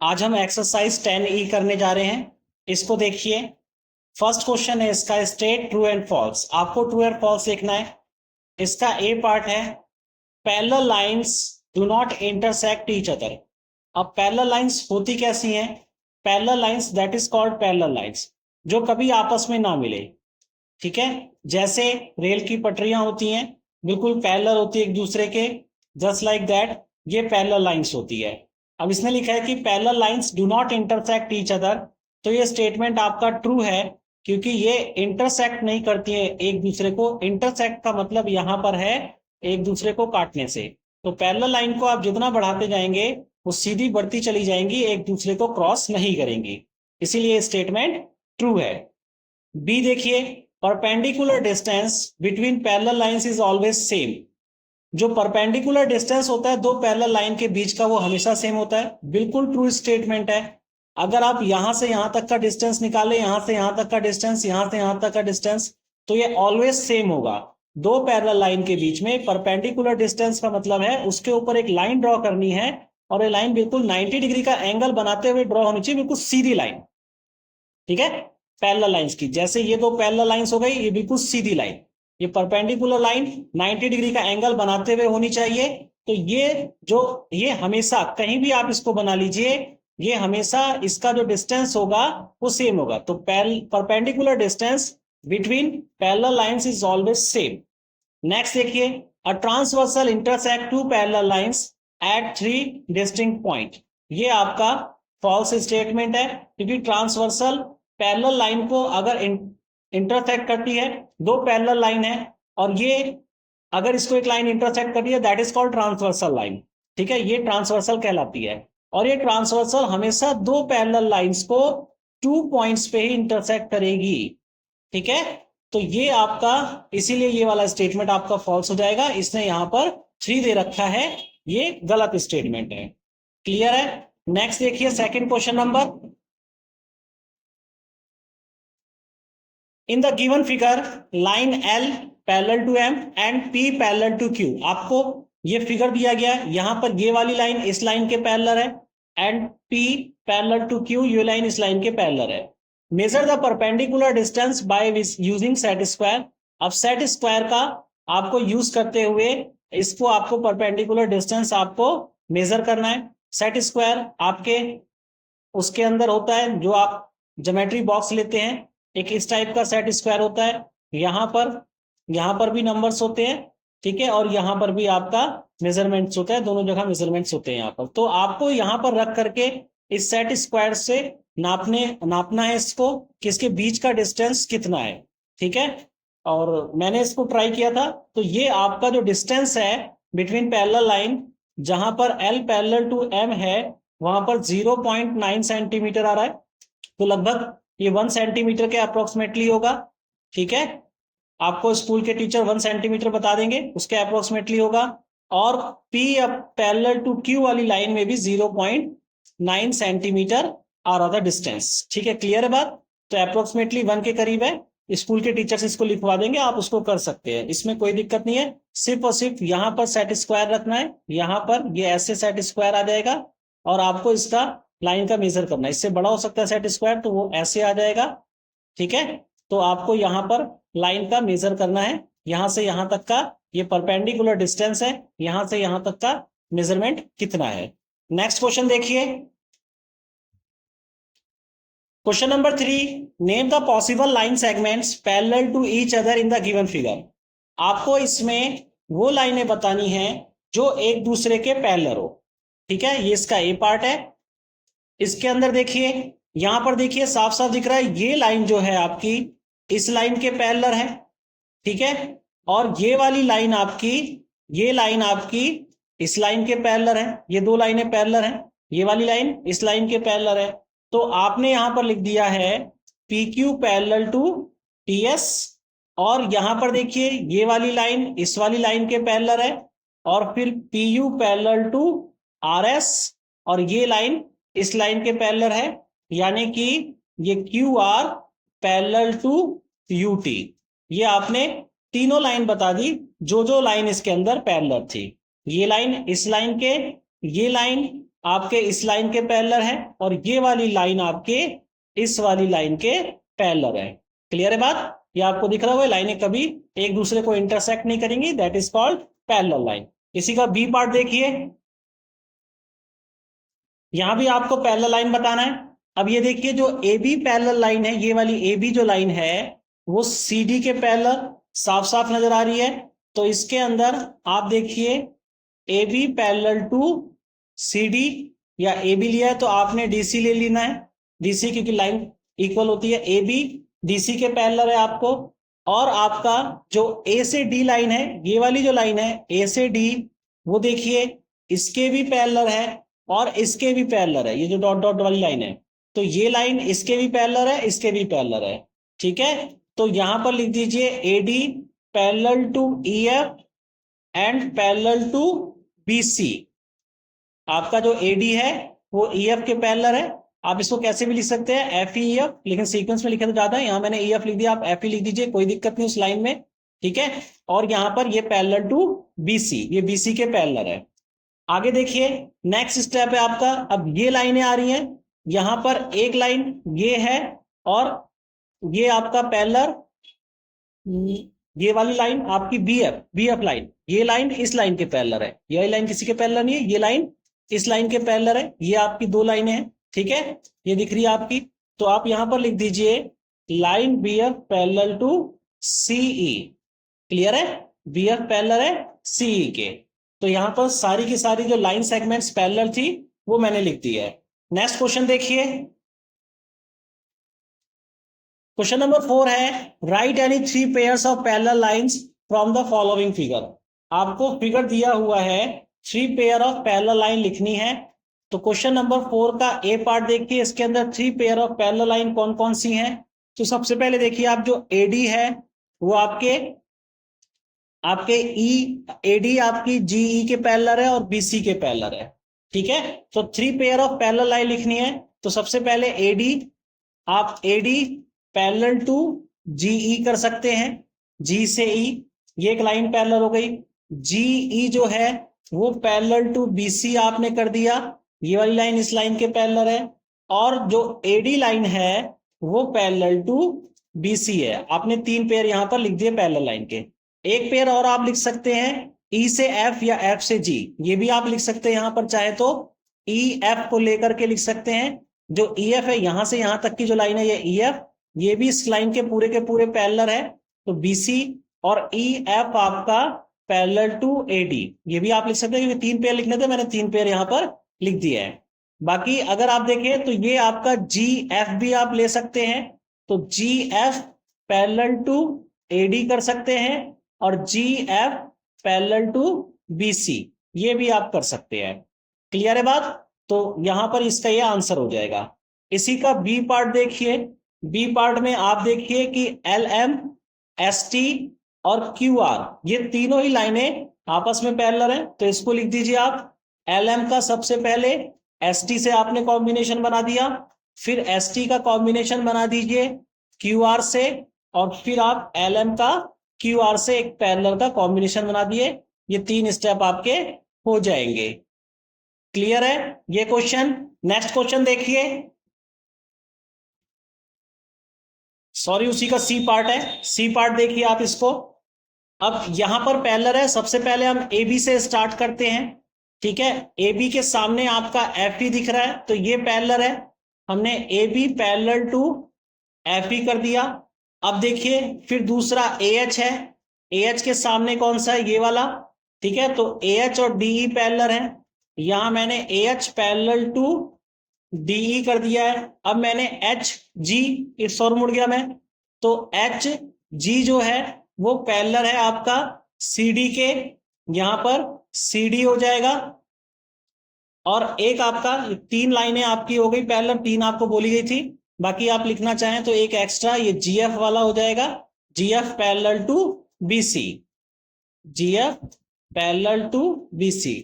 आज हम exercise 10E करने जा रहे हैं। इसको देखिए। फर्स्ट क्वेश्चन है इसका, स्टेट ट्रू एंड फॉल्स। आपको ट्रू एंड फॉल्स लिखना है। इसका ए पार्ट है, parallel lines do not intersect each other. अब पैरेलल लाइंस होती कैसी हैं? Parallel lines that is called parallel lines, जो कभी आपस में ना मिले। ठीक है, जैसे रेल की पटरियां होती हैं, बिल्कुल पैरेलल होती है एक दूसरे के, जस्ट लाइक दैट ये पैरेलल लाइंस होती है। अब इसने लिखा है कि parallel lines do not intersect each other, तो ये स्टेटमेंट आपका ट्रू है, क्योंकि ये इंटरसेक्ट नहीं करती है एक दूसरे को। इंटरसेक्ट का मतलब यहां पर है एक दूसरे को काटने से। तो पैरेलल लाइन को आप जितना बढ़ाते जाएंगे वो सीधी बढ़ती चली जाएंगी, एक दूसरे को क्रॉस नहीं करेंगी, इसीलिए स्टेटमेंट ट्रू है। बी देखिए, perpendicular distance between parallel lines is always same. जो परपेंडिकुलर डिस्टेंस होता है दो पैरेलल लाइन के बीच का, वो हमेशा सेम होता है। बिल्कुल ट्रू स्टेटमेंट है। अगर आप यहां से यहां तक का डिस्टेंस निकालें, यहां से यहां तक का डिस्टेंस, यहां से यहां तक का डिस्टेंस, तो ये ऑलवेज सेम होगा। दो पैरेलल लाइन के बीच में परपेंडिकुलर डिस्टेंस का मतलब है उसके ऊपर एक लाइन ड्रॉ करनी है, और ये लाइन बिल्कुल 90 डिग्री का एंगल बनाते हुए ड्रॉ होनी चाहिए, बिल्कुल सीधी लाइन। ठीक है, पैरेलल लाइंस की, जैसे ये दो पैरेलल लाइंस हो गई, ये बिल्कुल सीधी लाइन। ये परपेंडिकुलर लाइन 90 डिग्री का एंगल बनाते हुए होनी चाहिए। तो ये हमेशा कहीं भी आप इसको बना लीजिए, ये हमेशा इसका जो डिस्टेंस होगा वो सेम होगा। तो perpendicular distance between parallel lines is always same. Next देखिए, a transversal intersect two parallel lines at three distinct point. ये आपका फॉल्स स्टेटमेंट है, क्योंकि ट्रांसवर्सल पैरेलल लाइन को अगर इंटरसेक्ट करती है, दो पैरेलल लाइन है, और ये अगर इसको एक लाइन इंटरसेक्ट करती है, that is called transversal line. ठीक है, ये ट्रांसवर्सल कहलाती है। और ये ट्रांसवर्सल हमेशा दो पैरेलल लाइंस को 2 पॉइंट्स पे ही इंटरसेक्ट करेगी। ठीक है, तो ये आपका, इसीलिए ये वाला स्टेटमेंट आपका फॉल्स हो जाएगा। इसने यहां पर 3 दे रखा है, ये गलत स्टेटमेंट है। क्लियर है? नेक्स्ट देखिए, second question number. In the given figure line L parallel to M and P parallel to Q. आपको ये फिगर दिया गया है, यहां पर ये वाली लाइन इस लाइन के पैरेलल है, and P parallel to Q, ये लाइन इस लाइन के पैरेलल है। Measure the perpendicular distance by using set square. अब सेट स्क्वायर का आपको यूज करते हुए इसको आपको परपेंडिकुलर डिस्टेंस आपको मेजर करना है। सेट स्क्वायर आपके उसके अंदर होता है, जो आप ज्योमेट्री बॉक्स लेते हैं, एक इस टाइप का सेट स्क्वायर होता है। यहाँ पर भी नंबर्स होते हैं, ठीक है, और यहाँ पर भी आपका मेजरमेंट्स होता है, दोनों जगह मेजरमेंट्स होते हैं यहाँ पर। तो आपको यहाँ पर रख करके इस सेट स्क्वायर से नापना है इसको, कि इसके बीच का डिस्टेंस कितना है। ठीक है, और मैंने इसको ट्राई किया था, तो ये आपका जो डिस्टेंस है बिटवीन पैरेलल लाइन, जहां पर एल पैरेलल टू एम है, वहां पर 0.9 सेंटीमीटर आ रहा है। तो लगभग ये 1 सेंटीमीटर के अप्रोक्सीमेटली होगा। ठीक है, आपको स्कूल के टीचर 1 सेंटीमीटर बता देंगे, उसके अप्रोक्सीमेटली होगा। और पी पैरेलल टू क्यू वाली लाइन में भी 0.9 सेंटीमीटर आ रहा था डिस्टेंस। ठीक है, क्लियर है बात? तो अप्रोक्सीमेटली 1 के करीब है। स्कूल के टीचर्स इसको लिखवा देंगे, आप उसको कर सकते हैं, इसमें कोई दिक्कत नहीं है। सिर्फ और सिर्फ यहाँ पर सेट स्क्वायर रखना है, यहाँ पर ये ऐसे सेट स्क्वायर आ जाएगा, और आपको इसका लाइन का मेजर करना है। इससे बड़ा हो सकता है सेट स्क्वायर, तो वो ऐसे आ जाएगा। ठीक है, तो आपको यहाँ पर लाइन का मेजर करना है, यहां से यहां तक का ये परपेंडिकुलर डिस्टेंस है, यहां से यहां तक का मेजरमेंट कितना है। नेक्स्ट क्वेश्चन देखिए, question number 3, name the possible line segments parallel to each other in the given figure. आपको इसमें वो लाइनें बतानी है जो एक दूसरे के पैरेलल हो। ठीक है, ये इसका ए पार्ट है। इसके अंदर देखिए, यहां पर देखिए साफ साफ दिख रहा है, ये लाइन जो है आपकी इस लाइन के पैरेलल है। ठीक है, और ये लाइन आपकी इस लाइन के पैरेलल है। ये दो लाइनें पैरेलल हैं, ये वाली लाइन इस लाइन के पैरेलल है। तो आपने यहां पर लिख दिया है P Q parallel to T S, और यहां पर देखिए ये वाली लाइन इस वाली लाइन के पैरेलल है, और फिर P U parallel to R S, और ये लाइन इस लाइन के पैरेलल है, यानी कि ये Q R parallel to U T. ये आपने तीनों लाइन बता दी, जो जो लाइन इसके अंदर पैरेलल थी। ये लाइन इस लाइन के, ये लाइन आपके इस लाइन के पैरेलल है और ये वाली लाइन आपके इस वाली लाइन के पैरेलल है। क्लियर है बात? ये आपको दिख रहा होगा लाइनें कभी एक दूसरे को इंटरसेक्ट नहीं करेंगी, that is called parallel line. इसी का बी पार्ट देखिए, यहां भी आपको पैरेलल लाइन बताना है। अब ये देखिए जो ए बी पैरेलल लाइन है, ये वाली ए बी जो लाइन है वो सी डी के पैरेलल साफ साफ नजर आ रही है। तो इसके अंदर आप देखिए A B parallel to C D, या ए बी लिया है तो आपने डीसी ले लेना है, डीसी क्योंकि लाइन इक्वल होती है। ए बी डीसी के पैरेलल है आपको। और आपका जो ए से डी लाइन है, ये वाली जो लाइन है ए से डी, वो देखिए इसके भी पैरेलल है और इसके भी पैरेलल है, ये जो डॉट डॉट वाली लाइन है। तो ये लाइन इसके भी पैरेलल है, इसके भी पैरेलल है। ठीक है, तो यहां पर लिख दीजिए A D parallel to E F and parallel to B C. आपका जो ए डी है वो ई एफ के पैरेलल है। आप इसको कैसे भी लिख सकते हैं एफ ई एफ, लेकिन सीक्वेंस में लिखे तो ज्यादा है, यहां मैंने ई एफ लिख दिया, आप एफ ई लिख दीजिए, कोई दिक्कत नहीं उस लाइन में। ठीक है, और यहां पर ये पैरेलल टू बी सी, ये बी सी के पैरेलल है। आगे देखिए नेक्स्ट स्टेप है आपका, अब ये लाइनें आ रही हैं, यहां पर एक लाइन ये है और ये आपका पैरेलल, ये वाली लाइन आपकी बी एफ लाइन, ये लाइन इस लाइन के पैरेलल है, ये लाइन किसी के पैरेलल नहीं है, ये लाइन इस लाइन के पैरेलल है। ये आपकी दो लाइनें हैं, ठीक है, ये दिख रही है आपकी। तो आप यहां पर लिख दीजिए line B F parallel to CE. Clear है? बी एफ पैरेलल है सीई के। तो यहां पर सारी की सारी जो लाइन सेगमेंट्स पैरेलल थी वो मैंने लिख दी है। नेक्स्ट क्वेश्चन देखिए, क्वेश्चन नंबर 4 है right any 3 pairs of parallel lines from the following figure. आपको फिगर दिया हुआ है, 3 पेयर ऑफ पैरेलल लाइन लिखनी है। तो क्वेश्चन नंबर 4 का ए पार्ट देखिए, इसके अंदर 3 पेयर ऑफ पैरेलल लाइन कौन कौन सी हैं। तो सबसे पहले देखिए आप जो एडी है वो आपके ई एडी आपकी जीई के पैरेलल है और बीसी के पैरेलल है। ठीक है, तो 3 पेयर ऑफ पैरेलल लाइन लिखनी है। तो सबसे पहले एडी, आप एडी पैरेलल टू जीई कर सकते हैं, जी से ई, ये एक लाइन पैरेलल हो गई। जीई जो है वो पैरेलल टू बीसी आपने कर दिया, ये वाली लाइन इस लाइन के पैरेलल है। और जो एडी लाइन है वो पैरेलल टू बीसी है। आपने 3 पेयर यहां पर लिख दिए पैरेलल लाइन के। एक पेयर और आप लिख सकते हैं ई से एफ या एफ से जी, ये भी आप लिख सकते हैं यहां पर, चाहे तो ई एफ को लेकर के लिख सकते हैं। जो ई एफ है यहां से यहां तक की जो लाइन है ये ई एफ, ये भी इस लाइन के पूरे पैरेलल है, तो बीसी। और ई एफ आपका पैरेलल टू एडी, ये भी आप लिख सकते हैं, क्योंकि 3 पेयर लिखने थे, मैंने 3 पेयर यहां पर लिख दिया है। बाकी अगर आप देखें तो ये आपका जी एफ भी आप ले सकते हैं, तो जी एफ पैरेलल टू एडी कर सकते हैं और जी एफ पैरेलल टू बीसी, ये भी आप कर सकते हैं। क्लियर है बात? तो यहां पर इसका ये आंसर हो जाएगा। इसी का बी पार्ट देखिए, बी पार्ट में आप देखिए कि एल एम, एस टी और क्यू आर, ये तीनों ही लाइनें आपस में पैरेलल हैं। तो इसको लिख दीजिए आप, एल एम का सबसे पहले एस टी से आपने कॉम्बिनेशन बना दिया, फिर एस टी का कॉम्बिनेशन बना दीजिए क्यू आर से, और फिर आप एल एम का क्यू आर से एक पैरेलल का कॉम्बिनेशन बना दिए। ये 3 स्टेप आपके हो जाएंगे। क्लियर है ये क्वेश्चन? नेक्स्ट क्वेश्चन देखिए, सॉरी उसी का सी पार्ट है, सी पार्ट देखिए आप इसको। अब यहां पर पैरेलल है, सबसे पहले हम ए बी से स्टार्ट करते हैं। ठीक है, ए बी के सामने आपका एफ ई दिख रहा है, तो ये पैरेलल है, हमने A B parallel to F E कर दिया। अब देखिए फिर दूसरा ए एच है, ए एच के सामने कौन सा है, ये वाला। ठीक है, तो ए एच और डी ई पैरेलल है, यहां मैंने A H parallel to DE कर दिया है। अब मैंने एच जी, इस और मुड़ गया मैं, तो एच जी जो है वो पैरेलल है आपका सी डी के, यहां पर सी डी हो जाएगा। और एक आपका 3 लाइनें आपकी हो गई पैरेलल, 3 आपको बोली गई थी, बाकी आप लिखना चाहें तो एक एक्स्ट्रा ये जी एफ वाला हो जाएगा, G F parallel to B C, G F parallel to B C.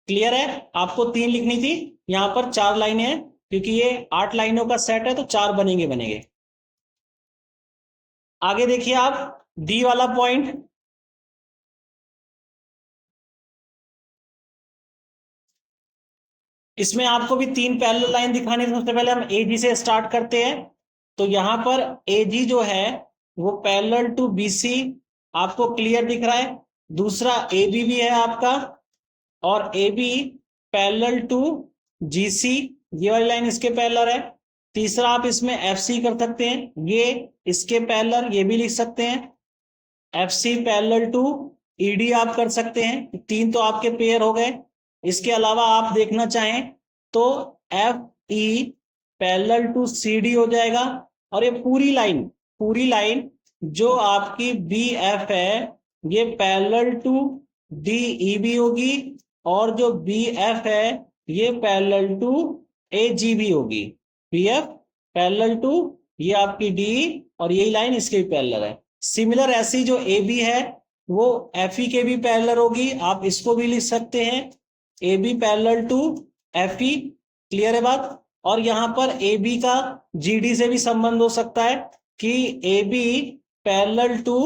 Clear है? आपको 3 लिखनी थी, यहां पर 4 लाइनें हैं, क्योंकि ये 8 लाइनों का सेट है तो 4 बनेंगे। आगे देखिए आप डी वाला पॉइंट, इसमें आपको भी 3 पैरेलल लाइन दिखानी है। सबसे पहले हम एजी से स्टार्ट करते हैं। तो यहां पर एजी जो है वो पैरेलल टू बीसी आपको क्लियर दिख रहा है। दूसरा एबी भी है आपका, और एबी पैरेलल टू जीसी, ये वाली लाइन इसके पैरेलल है। तीसरा आप इसमें एफसी कर सकते हैं, ये इसके पैरेलल, ये भी लिख सकते हैं। एफसी पैरेलल टू ईडी आप कर सकते हैं। 3 तो आपके पेयर हो गए। इसके अलावा आप देखना चाहें तो F E parallel to C D हो जाएगा। और ये पूरी लाइन जो आपकी बी एफ है ये parallel to D E B होगी, और जो बी एफ है ये parallel to A G B होगी। बी एफ पैरेलल टू ये आपकी डी, और यही लाइन इसके भी पैरेलल है। सिमिलर ऐसी जो ए बी है वो एफ ई के भी पैरेलल होगी, आप इसको भी लिख सकते हैं A B parallel to F E. Clear है बात। और यहां पर ए बी का जी डी से भी संबंध हो सकता है कि A B parallel to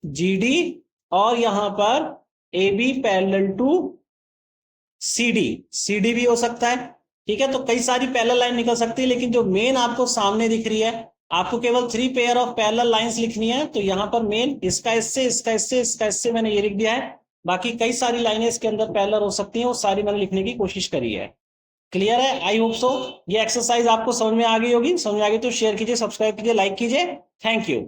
G D, और यहां पर A B parallel to C D भी हो सकता है। ठीक है, तो कई सारी पैरेलल लाइन निकल सकती है, लेकिन जो मेन आपको सामने दिख रही है, आपको केवल 3 पेयर ऑफ पैरेलल लाइंस लिखनी है। तो यहां पर मेन इसका इससे, इसका इससे, इसका इससे मैंने ये लिख दिया है। बाकी कई सारी लाइनें इसके अंदर पैरेलल हो सकती हैं, वो सारी मैंने लिखने की कोशिश करी है। क्लियर है? आई होप सो ये एक्सरसाइज आपको समझ में आ गई होगी। समझ में आ गई तो शेयर कीजिए, सब्सक्राइब कीजिए, लाइक कीजिए। Thank you.